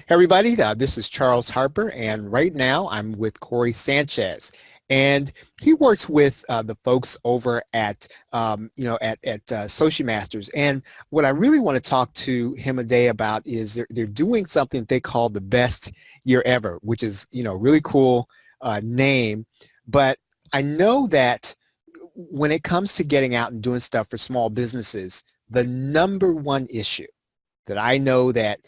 Hey everybody, this is Charles Harper, and right now I'm with Cory Sanchez, and he works with the folks over at Socimaters. And what I really want to talk to him today about is they're doing something they call the best year ever, which is really cool name. But I know that when it comes to getting out and doing stuff for small businesses, the number one issue that I know that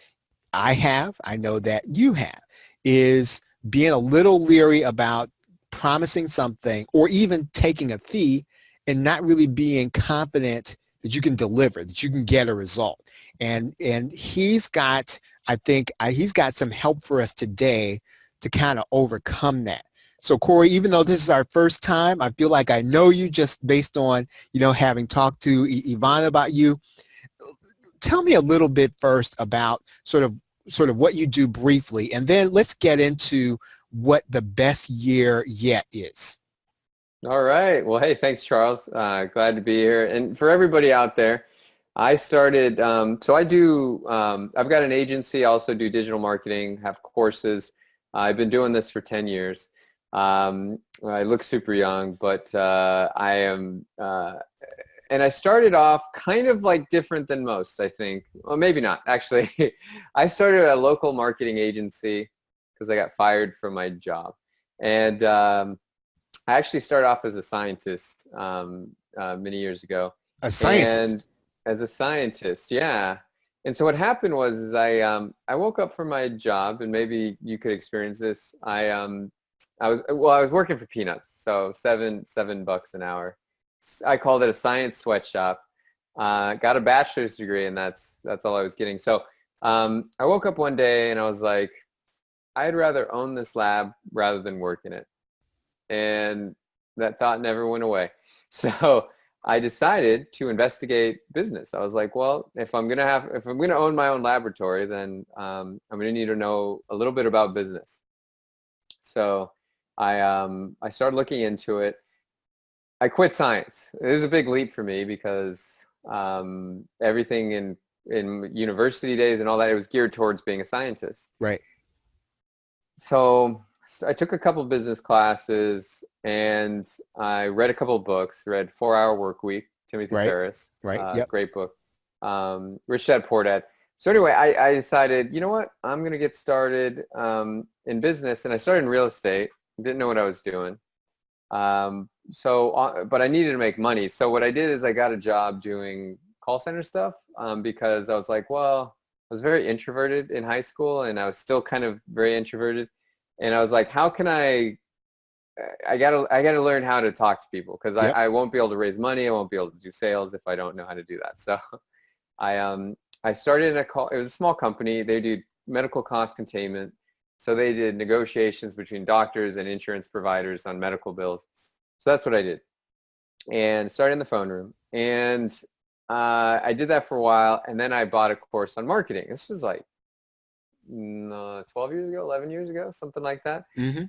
you have, is being a little leery about promising something or even taking a fee and not really being confident that you can deliver, that you can get a result. And he's got, I think, he's got some help for us today to kind of overcome that. So Cory, even though this is our first time, I feel like I know you just based on, having talked to Yvonne about you. Tell me a little bit first about sort of what you do briefly, and then let's get into what the best year yet is. All right. Well, hey, thanks, Charles. Glad to be here. And for everybody out there, I started, I've got an agency. I also do digital marketing, have courses. I've been doing this for 10 years. I look super young, but I am, and I started off kind of like different than most, I think. Well, maybe not. Actually, I started a local marketing agency because I got fired from my job. And I actually started off as a scientist many years ago. A scientist? And as a scientist, yeah. And so what happened was I woke up from my job, and maybe you could experience this. I was working for peanuts, so $7 an hour. I called it a science sweatshop. Got a bachelor's degree, and that's all I was getting. So I woke up one day and I was like, I'd rather own this lab rather than work in it. And that thought never went away. So I decided to investigate business. I was like, well, if I'm gonna own my own laboratory, then I'm gonna need to know a little bit about business. So I started looking into it. I quit science. It was a big leap for me because everything in university days and all that, it was geared towards being a scientist. Right. So I took a couple business classes, and I read a couple of books. Read 4-Hour Workweek, Timothy Ferriss. Right. Yep. Great book. Rich Dad Poor Dad. So anyway, I decided, you know what? I'm going to get started in business, and I started in real estate. Didn't know what I was doing. But I needed to make money. So what I did is I got a job doing call center stuff because I was like, well, I was very introverted in high school, and I was still kind of very introverted. And I was like, how can I gotta learn how to talk to people, because Yep. I won't be able to raise money. I won't be able to do sales if I don't know how to do that. So I started it was a small company. They do medical cost containment. So they did negotiations between doctors and insurance providers on medical bills. So that's what I did, and started in the phone room. And I did that for a while, and then I bought a course on marketing. This was like 12 years ago, 11 years ago, something like that. Mm-hmm.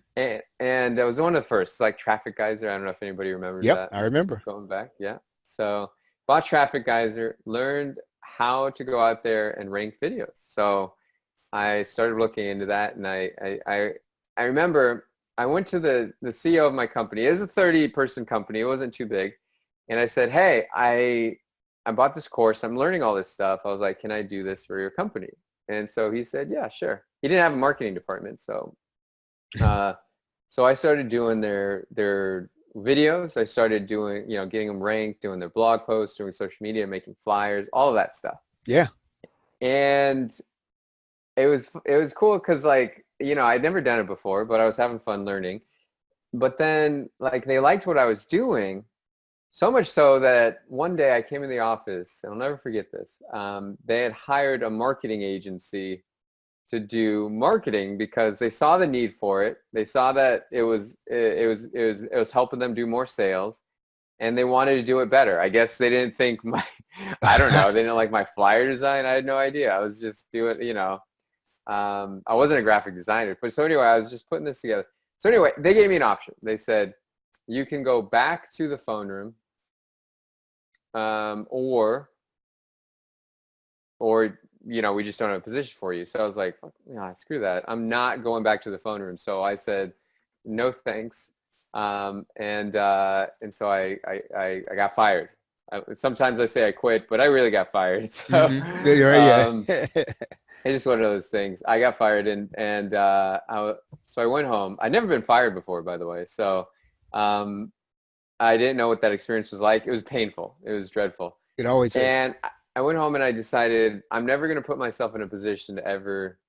And I was one of the first, like Traffic Geyser. I don't know if anybody remembers Yep, that. I remember. Going back, yeah. So bought Traffic Geyser, learned how to go out there and rank videos. So I started looking into that, and I remember I went to the CEO of my company. It was a 30-person company. It wasn't too big. And I said, hey, I bought this course. I'm learning all this stuff. I was like, can I do this for your company? And so he said, yeah, sure. He didn't have a marketing department. So so I started doing their videos. I started doing, getting them ranked, doing their blog posts, doing social media, making flyers, all of that stuff. Yeah. And it was cool because, like, I'd never done it before, but I was having fun learning. But then, like, they liked what I was doing, so much so that one day I came in the office, and I'll never forget this. They had hired a marketing agency to do marketing because they saw the need for it. They saw that it was helping them do more sales, and they wanted to do it better. I guess they didn't think I don't know, they didn't like my flyer design. I had no idea. I was just doing, I wasn't a graphic designer. But so anyway, I was just putting this together. So anyway, they gave me an option. They said, you can go back to the phone room, or we just don't have a position for you. So I was like, screw that. I'm not going back to the phone room. So I said, no thanks. And so I got fired. Sometimes I say I quit, but I really got fired. So Mm-hmm. Yeah. it's just one of those things. I got fired, so I went home. I'd never been fired before, by the way. So I didn't know what that experience was like. It was painful. It was dreadful. It always is. And I went home and I decided I'm never going to put myself in a position to ever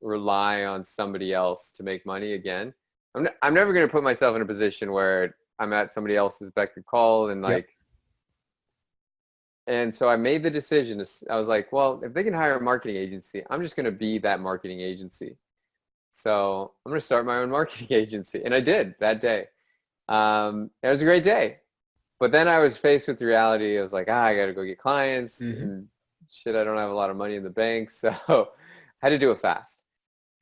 rely on somebody else to make money again. I'm never going to put myself in a position where I'm at somebody else's beck and call and like, and so I made the decision. I was like, well, if they can hire a marketing agency, I'm just going to be that marketing agency. So I'm going to start my own marketing agency. And I did that day. It was a great day. But then I was faced with the reality. I was like, I got to go get clients and shit, I don't have a lot of money in the bank. So I had to do it fast.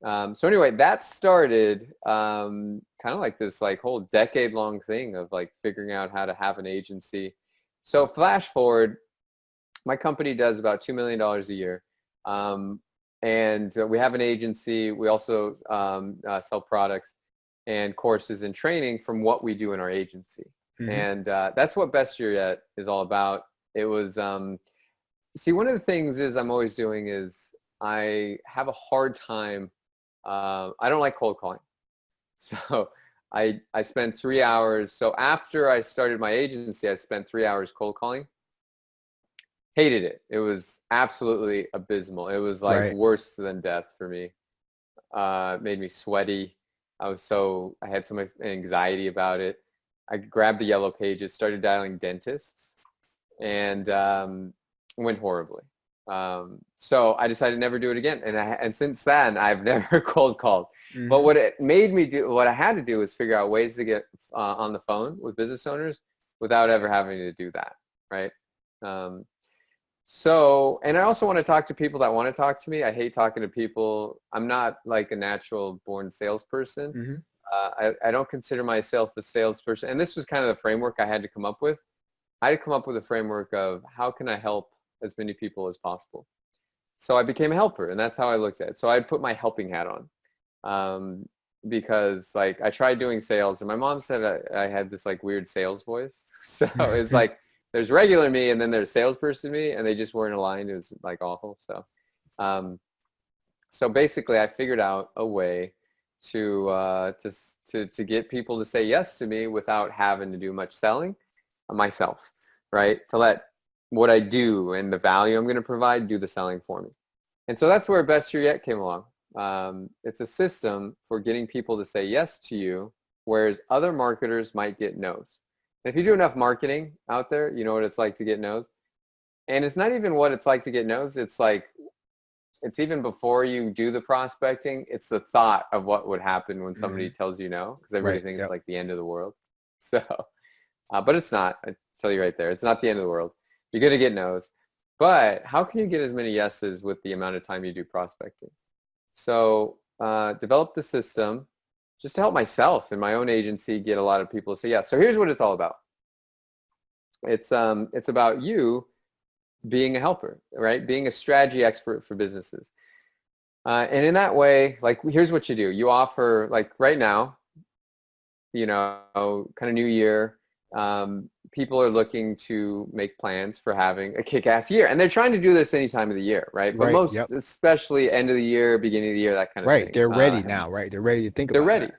So anyway, that started kind of like this like whole decade-long thing of like figuring out how to have an agency. So flash forward, my company does about $2 million a year. And we have an agency. We also sell products and courses and training from what we do in our agency. And that's what Best Year Yet is all about. It was, see, one of the things is I'm always doing is I have a hard time. I don't like cold calling. So I spent 3 hours. So after I started my agency, I spent 3 hours cold calling. Hated it. It was absolutely abysmal. It was like worse than death for me. It made me sweaty. I had so much anxiety about it. I grabbed the yellow pages, started dialing dentists, and went horribly. So I decided to never do it again. And since then, I've never cold called. But what it made me do, what I had to do was figure out ways to get on the phone with business owners without ever having to do that, right? And I also want to talk to people that want to talk to me. I hate talking to people. I'm not like a natural born salesperson. I don't consider myself a salesperson. And this was kind of the framework I had to come up with. I had to come up with a framework of how can I help as many people as possible. So I became a helper, and that's how I looked at it. So I put my helping hat on because like I tried doing sales, and my mom said I had this like weird sales voice. So it's like there's regular me, and then there's salesperson me, and they just weren't aligned. It was like awful. So basically, I figured out a way to get people to say yes to me without having to do much selling myself, right? To let what I do and the value I'm going to provide do the selling for me. And so that's where Best Year Yet came along. It's a system for getting people to say yes to you, whereas other marketers might get no's. And if you do enough marketing out there, you know what it's like to get no's. And it's not even what it's like to get no's. It's like, it's even before you do the prospecting, it's the thought of what would happen when somebody tells you no, because everybody thinks it's like the end of the world. So, but it's not. I tell you right there, it's not the end of the world. You're going to get no's. But how can you get as many yeses with the amount of time you do prospecting? So develop the system just to help myself and my own agency get a lot of people to say yes. So here's what it's all about. It's about you being a helper, right? Being a strategy expert for businesses. And in that way, like, here's what you do. You offer, like right now, kind of new year, people are looking to make plans for having a kick-ass year. And they're trying to do this any time of the year, right? But especially end of the year, beginning of the year, that kind of thing. Right. They're ready now, right? They're ready to think about it. They're ready.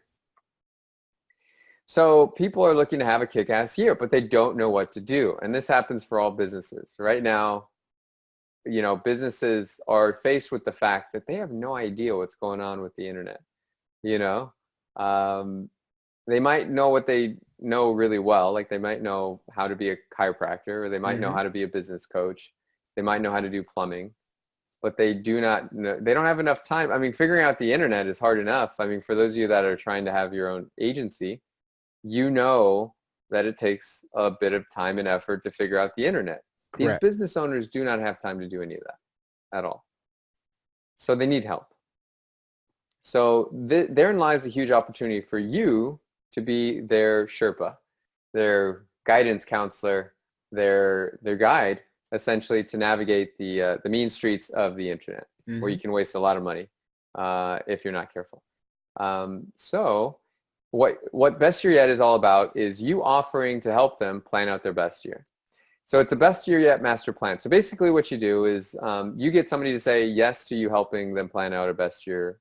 So people are looking to have a kick-ass year, but they don't know what to do. And this happens for all businesses. Right now, businesses are faced with the fact that they have no idea what's going on with the internet. They might know what they know really well. Like they might know how to be a chiropractor, or they might know how to be a business coach. They might know how to do plumbing, but they do not know, they don't have enough time. I mean, figuring out the internet is hard enough. I mean, for those of you that are trying to have your own agency, that it takes a bit of time and effort to figure out the internet. These business owners do not have time to do any of that at all. So they need help. So therein lies a huge opportunity for you to be their Sherpa, their guidance counselor, their guide essentially to navigate the mean streets of the internet, where you can waste a lot of money if you're not careful. So what Best Year Yet is all about is you offering to help them plan out their best year. So it's a Best Year Yet master plan. So basically what you do is you get somebody to say yes to you helping them plan out a best year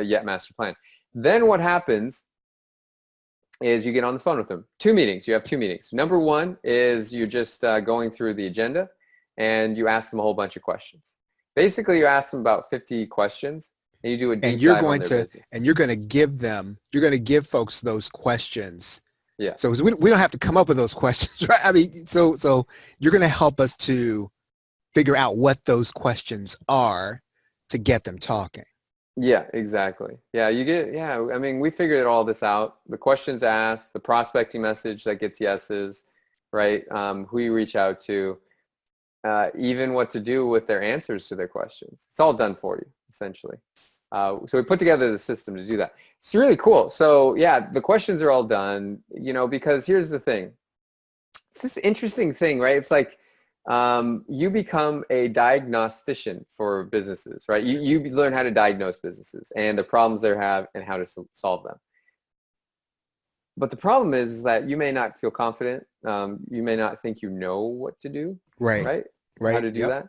yet master plan. Then what happens is you get on the phone with them. 2 meetings. You have 2 meetings. Number one is you're just going through the agenda and you ask them a whole bunch of questions. Basically, you ask them about 50 questions and you do a deep dive on their business. And you're going to give folks those questions. Yeah. So we don't have to come up with those questions, right? I mean, so you're going to help us to figure out what those questions are to get them talking. Yeah, exactly. Yeah, I mean, we figured all this out. The questions asked, the prospecting message that gets yeses, right? Who you reach out to, even what to do with their answers to their questions. It's all done for you, essentially. So we put together the system to do that. It's really cool. So yeah, the questions are all done, because here's the thing. It's this interesting thing, right? It's like you become a diagnostician for businesses, right? You learn how to diagnose businesses and the problems they have and how to solve them. But the problem is that you may not feel confident. You may not think you know what to do, right? How to do that.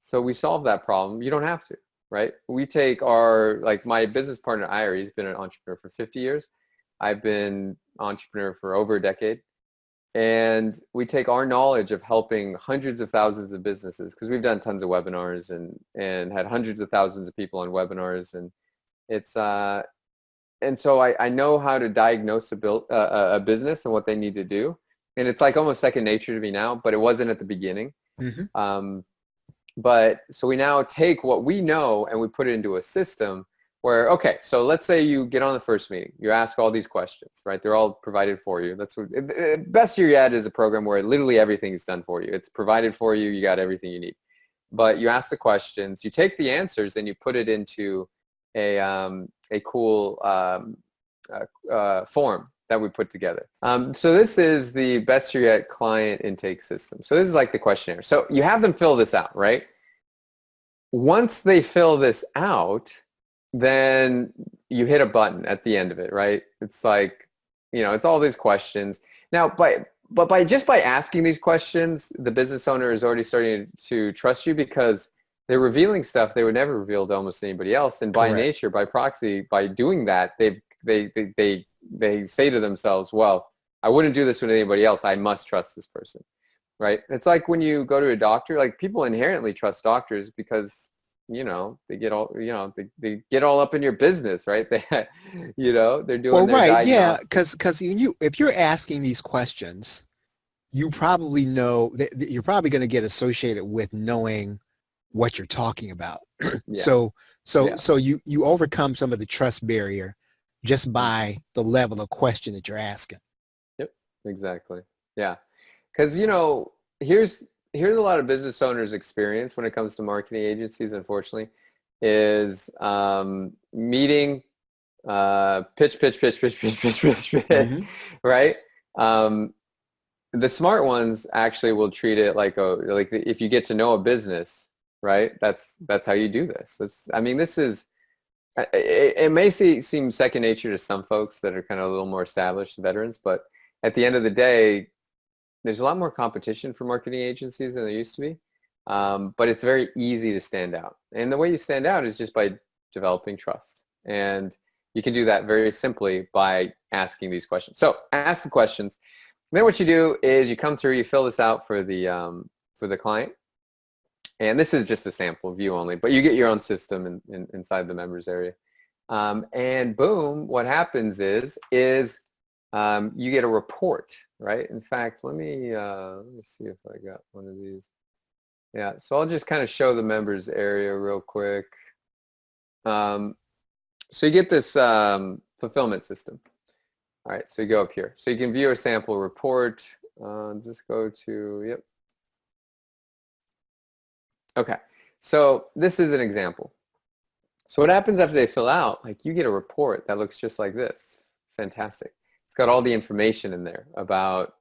So we solve that problem. You don't have to. Right? We take my business partner, Ira, he's been an entrepreneur for 50 years. I've been entrepreneur for over a decade. And we take our knowledge of helping hundreds of thousands of businesses, because we've done tons of webinars and had hundreds of thousands of people on webinars. And it's, and so I know how to diagnose a business and what they need to do. And it's like almost second nature to me now, but it wasn't at the beginning. But so we now take what we know and we put it into a system where, okay, so let's say you get on the first meeting, you ask all these questions, right? They're all provided for you. That's what Best Year Yet is a program where literally everything is done for you. It's provided for you. You got everything you need. But you ask the questions, you take the answers and you put it into a cool form that we put together. So this is the Best Year Yet client intake system. So this is like the questionnaire. So you have them fill this out, right? Once they fill this out, then you hit a button at the end of it, right? It's like, it's all these questions. Now, by asking these questions, the business owner is already starting to trust you because they're revealing stuff they would never reveal to almost anybody else. And by nature, by proxy, by doing that, they say to themselves, well, I wouldn't do this with anybody else. I must trust this person, right? It's like when you go to a doctor, like people inherently trust doctors because, they get all, they get all up in your business, right? They, they're doing their diagnostics. Yeah, because if you're asking these questions, you probably know that you're probably going to get associated with knowing what you're talking about. So you overcome some of the trust barrier just by the level of question that you're asking. Yep, exactly. Yeah, because here's a lot of business owners' experience when it comes to marketing agencies, unfortunately, is meeting, pitch, right? The smart ones actually will treat it like if you get to know a business, right? That's how you do this. This is, it may seem second nature to some folks that are kind of a little more established veterans, but at the end of the day, there's a lot more competition for marketing agencies than there used to be, but it's very easy to stand out. And the way you stand out is just by developing trust. And you can do that very simply by asking these questions. So ask the questions. Then what you do is you come through, you fill this out for the client. And this is just a sample view only, but you get your own system inside the members area. And boom, what happens is you get a report, right? In fact, let me see if I got one of these. Yeah, so I'll just kind of show the members area real quick. So you get this fulfillment system. All right, so you go up here. So you can view a sample report. Just go to, yep. Okay, so this is an example. So what happens after they fill out, you get a report that looks just like this. Fantastic. It's got all the information in there about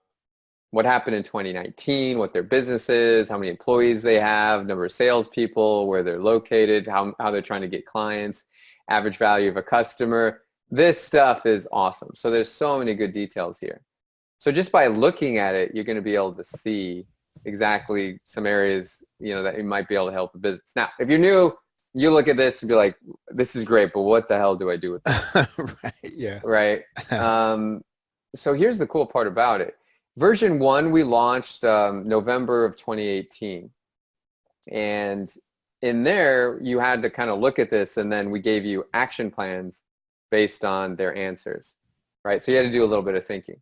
what happened in 2019, what their business is, how many employees they have, number of salespeople, where they're located, how they're trying to get clients, average value of a customer. This stuff is awesome. So there's so many good details here. So just by looking at it, you're going to be able to see exactly some areas, that you might be able to help a business. Now, if you're new, you look at this and be like, this is great, but what the hell do I do with this? Right. Yeah. Right. So here's the cool part about it. Version 1 we launched November of 2018. And in there, you had to kind of look at this, and then we gave you action plans based on their answers, right? So you had to do a little bit of thinking.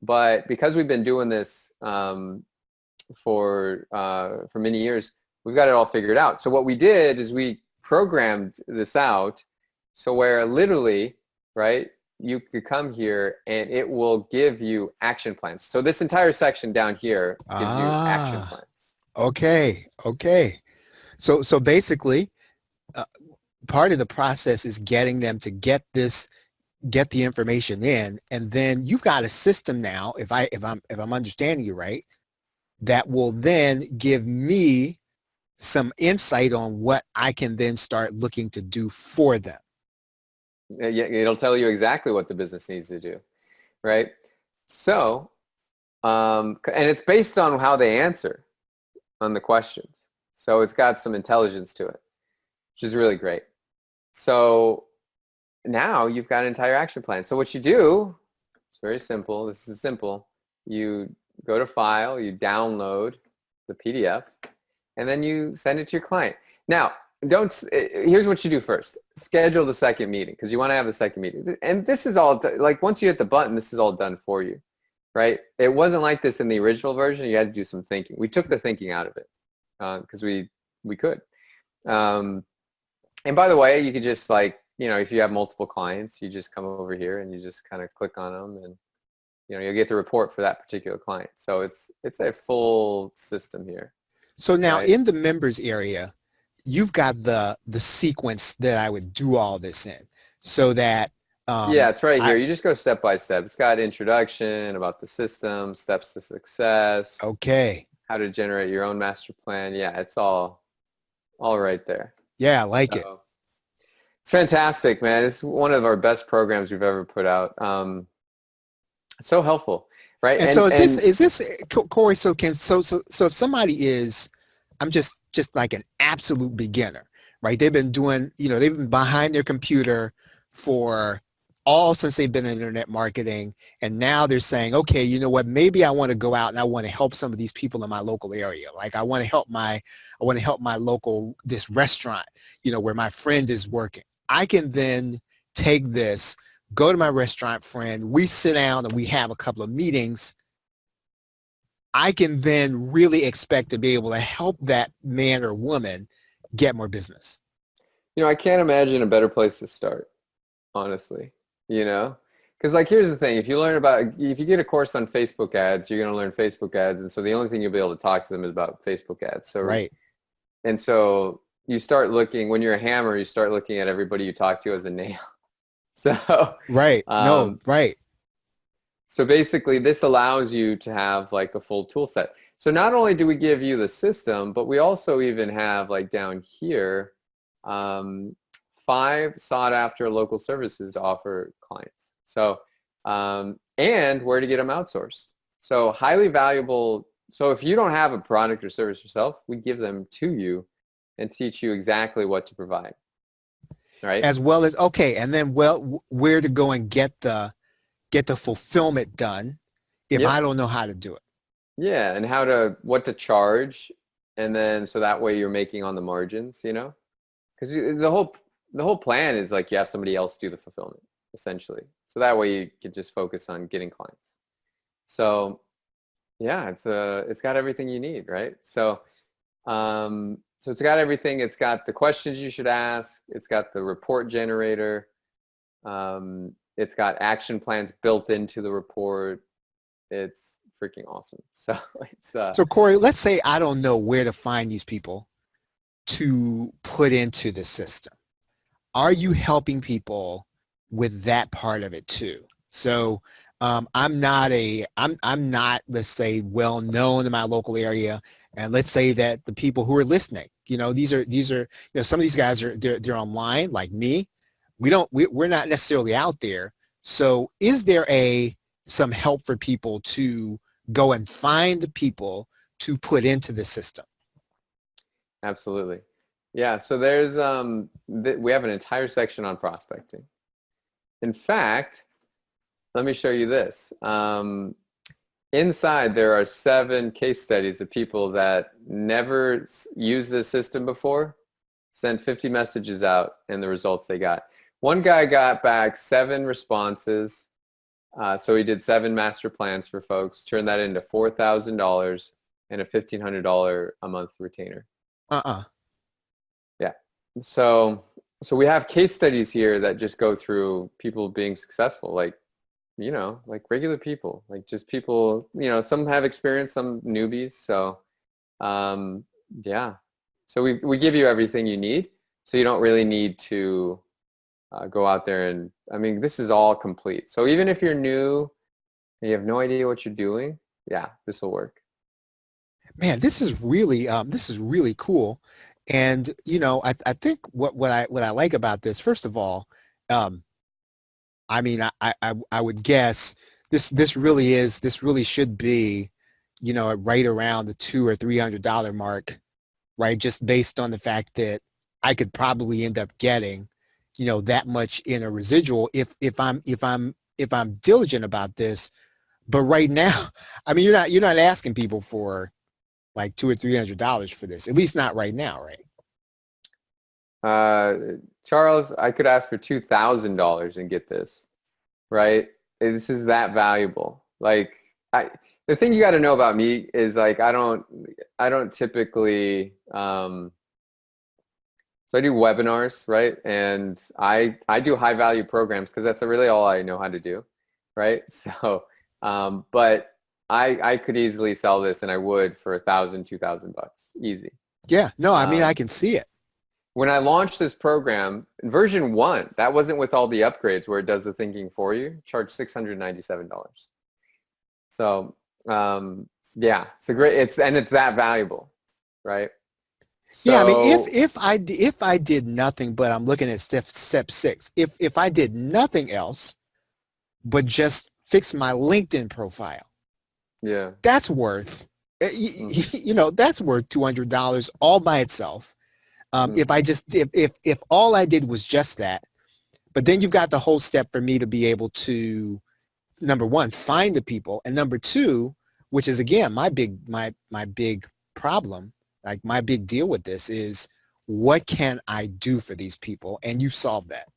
But because we've been doing this for many years, we've got it all figured out. So what we did is we programmed this out so where literally, right, you could come here and it will give you action plans. So this entire section down here gives you action plans. Okay. So basically, part of the process is getting them to get the information in, and then you've got a system now, if I'm understanding you right, that will then give me some insight on what I can then start looking to do for them. Yeah, it'll tell you exactly what the business needs to do, right? So, and it's based on how they answer on the questions. So it's got some intelligence to it, which is really great. So now you've got an entire action plan. So what you do, it's very simple. This is simple. You go to File, you download the PDF, and then you send it to your client. Now, here's what you do first. Schedule the second meeting, because you want to have the second meeting. And this is all, like once you hit the button, this is all done for you, right? It wasn't like this in the original version. You had to do some thinking. We took the thinking out of it because we could. And by the way, you could just if you have multiple clients, you just come over here and you just kind of click on them, and you'll get the report for that particular client. So it's a full system here. So now right? In the members area, you've got the sequence that I would do all this in, so that yeah, it's right here. You just go step by step. It's got introduction about the system, steps to success. Okay. How to generate your own master plan. Yeah, it's all right there. Yeah, I like it. It's fantastic, man. It's one of our best programs we've ever put out. So helpful, right? And so is this Cory? So if somebody is, I'm just like an absolute beginner, right? They've been doing, they've been behind their computer since they've been in internet marketing, and now they're saying, okay, you know what? Maybe I want to go out and I want to help some of these people in my local area. Like I want to help my local this restaurant, where my friend is working. I can then take this, go to my restaurant friend, we sit down and we have a couple of meetings. I can then really expect to be able to help that man or woman get more business. I can't imagine a better place to start, honestly, because here's the thing. If you get a course on Facebook ads, you're going to learn Facebook ads. And so the only thing you'll be able to talk to them is about Facebook ads. So, right. And so you start looking, when you're a hammer, you start looking at everybody you talk to as a nail. So, right. Right. So basically this allows you to have a full tool set. So not only do we give you the system, but we also even have down here, 5 sought after local services to offer clients. So, and where to get them outsourced. So highly valuable. So if you don't have a product or service yourself, we give them to you and teach you exactly what to provide. Right. As well as, okay. And then, where to go and get the fulfillment done if I don't know how to do it. Yeah. And what to charge. And then, so that way you're making on the margins, because the whole plan is you have somebody else do the fulfillment essentially. So that way you can just focus on getting clients. So yeah, it's got everything you need. Right. So it's got everything. It's got the questions you should ask. It's got the report generator. It's got action plans built into the report. It's freaking awesome. So So Cory, let's say I don't know where to find these people to put into the system. Are you helping people with that part of it too? So I'm not, let's say, well known in my local area. And let's say that the people who are listening, some of these guys they're online like me. We're not necessarily out there. So is there some help for people to go and find the people to put into the system? Absolutely. Yeah. So there's, we have an entire section on prospecting. In fact, let me show you this. Inside, there are 7 case studies of people that never used this system before, sent 50 messages out, and the results they got. One guy got back 7 responses. So he did 7 master plans for folks, turned that into $4,000 and a $1,500 a month retainer. Yeah. So we have case studies here that just go through people being successful, like regular people, like just people, some have experience, some newbies. So, yeah. So we give you everything you need. So you don't really need to go out there and, this is all complete. So even if you're new and you have no idea what you're doing, yeah, this will work. Man, this is really cool. And, I think what I like about this, first of all, I would guess this really should be, right around the $200 or $300 mark, right? Just based on the fact that I could probably end up getting, that much in a residual if I'm diligent about this. But right now, you're not asking people for like $200 or $300 for this, at least not right now, right? Charles, I could ask for $2,000 and get this, right? This is that valuable. Like, the thing you got to know about me is, like, I don't typically, so I do webinars, right? And I do high value programs because that's really all I know how to do, right? So, but I could easily sell this, and I would, for $1,000, $2,000 easy. Yeah, no, I can see it. When I launched this program, version 1, that wasn't with all the upgrades where it does the thinking for you, charged $697. So, yeah, it's it's that valuable, right? So, yeah, if I did nothing, but I'm looking at step 6, if I did nothing else but just fix my LinkedIn profile, yeah, that's worth that's worth $200 all by itself. If all I did was just that, but then you've got the whole step for me to be able to, number 1, find the people, and number 2, which is again my big problem, like my big deal with this, is what can I do for these people? And you've solved that.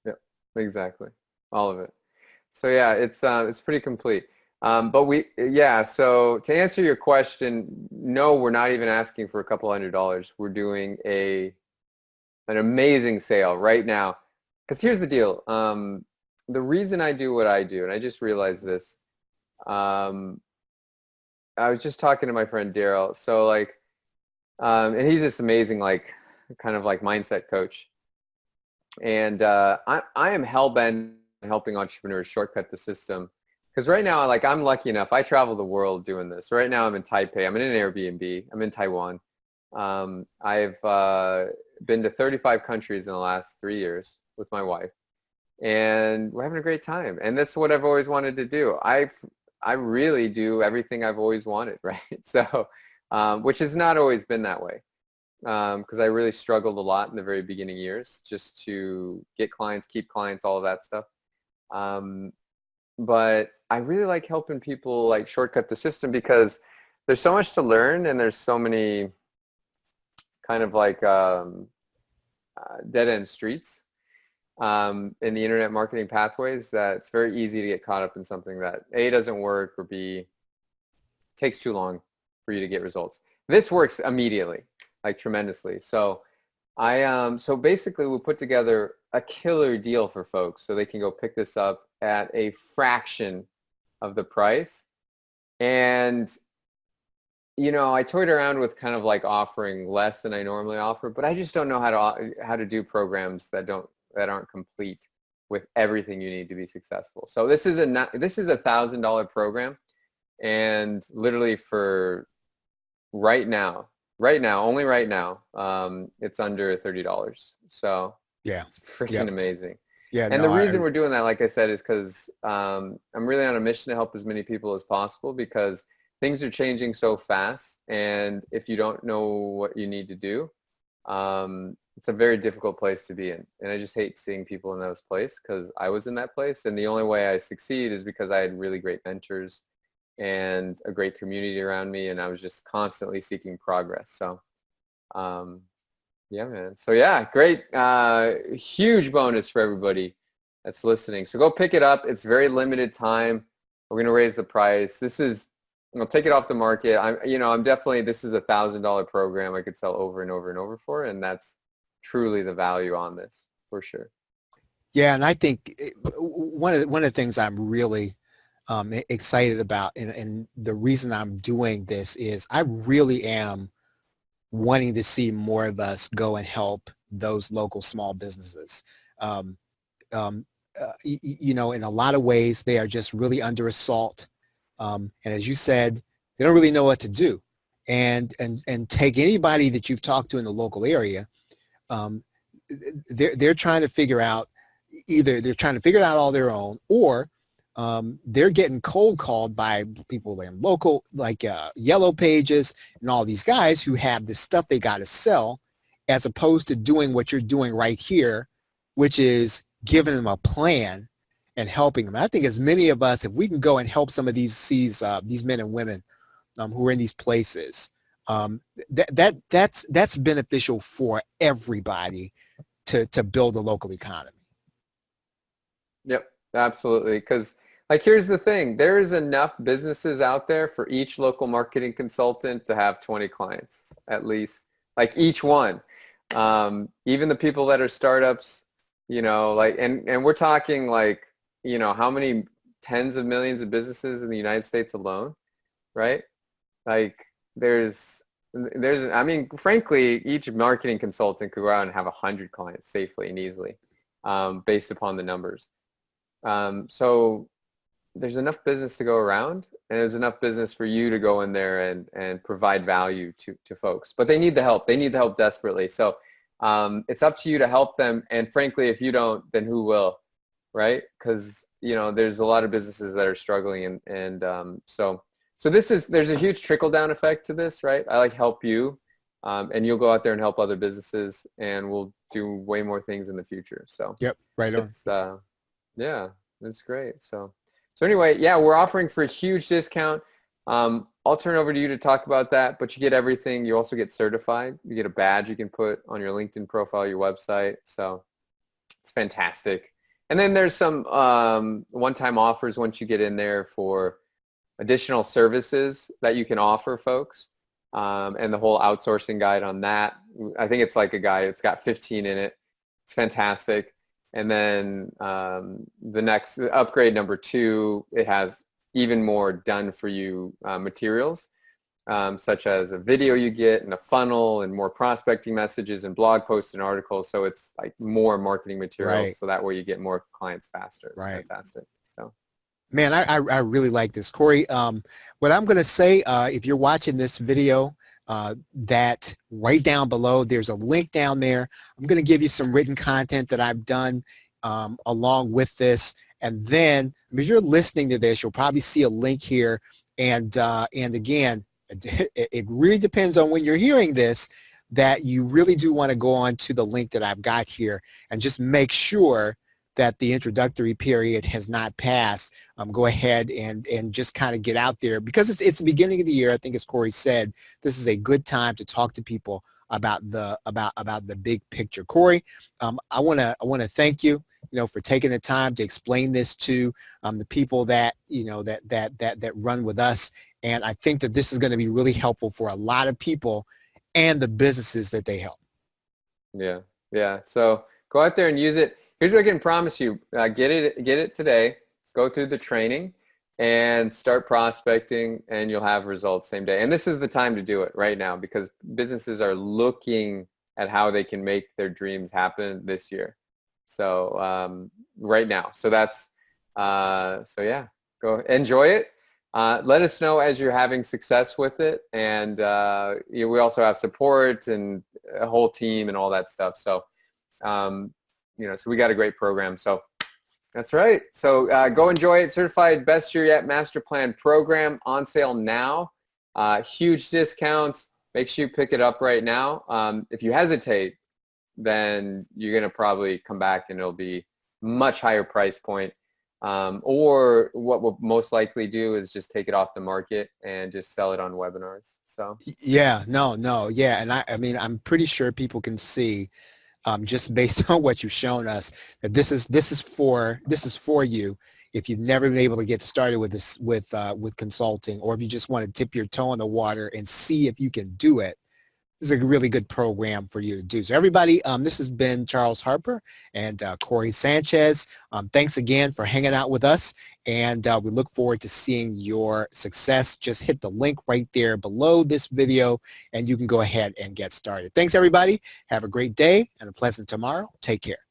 Yeah, exactly, all of it. So yeah, it's pretty complete. So to answer your question, no, we're not even asking for a couple $100. We're doing an amazing sale right now. Because here's the deal. The reason I do what I do, and I just realized this, I was just talking to my friend Daryl. So like, and he's this amazing, like, kind of like mindset coach. And I am hell-bent on helping entrepreneurs shortcut the system. Because right now, like, I'm lucky enough, I travel the world doing this. Right now I'm in Taipei. I'm in an Airbnb. I'm in Taiwan. I've been to 35 countries in the last 3 years with my wife. And we're having a great time. And that's what I've always wanted to do. I really do everything I've always wanted, right? So, which has not always been that way. Because I really struggled a lot in the very beginning years just to get clients, keep clients, all of that stuff. But I really like helping people, like, shortcut the system, because there's so much to learn, and there's so many kind of like dead-end streets in the internet marketing pathways, that it's very easy to get caught up in something that A, doesn't work, or B, takes too long for you to get results. This works immediately, like, tremendously. So so basically we put together a killer deal for folks so they can go pick this up at a fraction of the price. And, I toyed around with kind of like offering less than I normally offer, but I just don't know how to do programs that aren't complete. with everything you need to be successful. So this is a $1,000 program, and literally for right now, only right now, it's under $30. So Yeah. it's freaking Yep. amazing. Yeah. And No, the reason we're doing that, like I said, is because I'm really on a mission to help as many people as possible, because things are changing so fast. And if you don't know what you need to do, it's a very difficult place to be in. And I just hate seeing people in those places, because I was in that place. And the only way I succeed is because I had really great mentors and a great community around me. And I was just constantly seeking progress. So, yeah, man. So yeah, great. Huge bonus for everybody that's listening. So go pick it up. It's very limited time. We're going to raise the price. Take it off the market. This is $1,000 program I could sell over and over and over for. And that's truly the value on this, for sure. Yeah. And I think one of the things I'm really excited about, and the reason I'm doing this is I really am wanting to see more of us go and help those local small businesses. In a lot of ways, they are just really under assault. And as you said, they don't really know what to do. And take anybody that you've talked to in the local area, they're trying to figure out, either they're trying to figure it out all their own, or they're getting cold called by people in local, like Yellow Pages and all these guys who have this stuff they got to sell, as opposed to doing what you're doing right here, which is giving them a plan and helping them. I think as many of us, if we can go and help some of these men and women who are in these places, that's beneficial for everybody to build a local economy. Yep, absolutely. Because here's the thing, there is enough businesses out there for each local marketing consultant to have 20 clients, at least, each one. Even the people that are startups, and we're talking how many tens of millions of businesses in the United States alone, right? Frankly, each marketing consultant could go out and have 100 clients safely and easily, based upon the numbers. So there's enough business to go around, and there's enough business for you to go in there and provide value to folks. But they need the help. They need the help desperately. So it's up to you to help them. And frankly, if you don't, then who will, right? Because, there's a lot of businesses that are struggling. So there's a huge trickle-down effect to this, right? I help you, and you'll go out there and help other businesses, and we'll do way more things in the future. So yep, right on. Yeah, that's great. So anyway, yeah, we're offering for a huge discount. I'll turn over to you to talk about that, but you get everything. You also get certified. You get a badge you can put on your LinkedIn profile, your website. So it's fantastic. And then there's some one-time offers once you get in there for additional services that you can offer folks, and the whole outsourcing guide on that. I think it's a guide. It's got 15 in it. It's fantastic. And then the next upgrade, number 2, it has even more done for you materials, such as a video you get, and a funnel, and more prospecting messages, and blog posts and articles. So it's more marketing materials, right. So that way you get more clients faster. It's right. Fantastic. So, man, I really like this, Cory. What I'm going to say, if you're watching this video, that right down below, there's a link down there. I'm going to give you some written content that I've done along with this. And then if you're listening to this, you'll probably see a link here. And again, it really depends on when you're hearing this, that you really do want to go on to the link that I've got here and just make sure that the introductory period has not passed. Go ahead and just kind of get out there, because it's the beginning of the year. I think, as Cory said, this is a good time to talk to people about the big picture. Cory, I want to thank you, for taking the time to explain this to the people that that run with us. And I think that this is going to be really helpful for a lot of people and the businesses that they help. Yeah. So go out there and use it. Here's what I can promise you. Get it today. Go through the training and start prospecting, and you'll have results same day. And this is the time to do it right now, because businesses are looking at how they can make their dreams happen this year. So right now. So that's, so yeah, go enjoy it. Let us know as you're having success with it. And we also have support and a whole team and all that stuff. So, so we got a great program. So that's right. So go enjoy it. Certified Best Year Yet Master Plan Program on sale now. Huge discounts. Make sure you pick it up right now. If you hesitate, then you're going to probably come back and it'll be much higher price point. Or what we'll most likely do is just take it off the market and just sell it on webinars. So yeah, yeah. And I mean, I'm pretty sure people can see, just based on what you've shown us, that this is for you if you've never been able to get started with this with consulting, or if you just want to dip your toe in the water and see if you can do it. This is a really good program for you to do. So everybody, this has been Charles Harper and Cory Sanchez. Thanks again for hanging out with us, and we look forward to seeing your success. Just hit the link right there below this video, and you can go ahead and get started. Thanks, everybody. Have a great day and a pleasant tomorrow. Take care.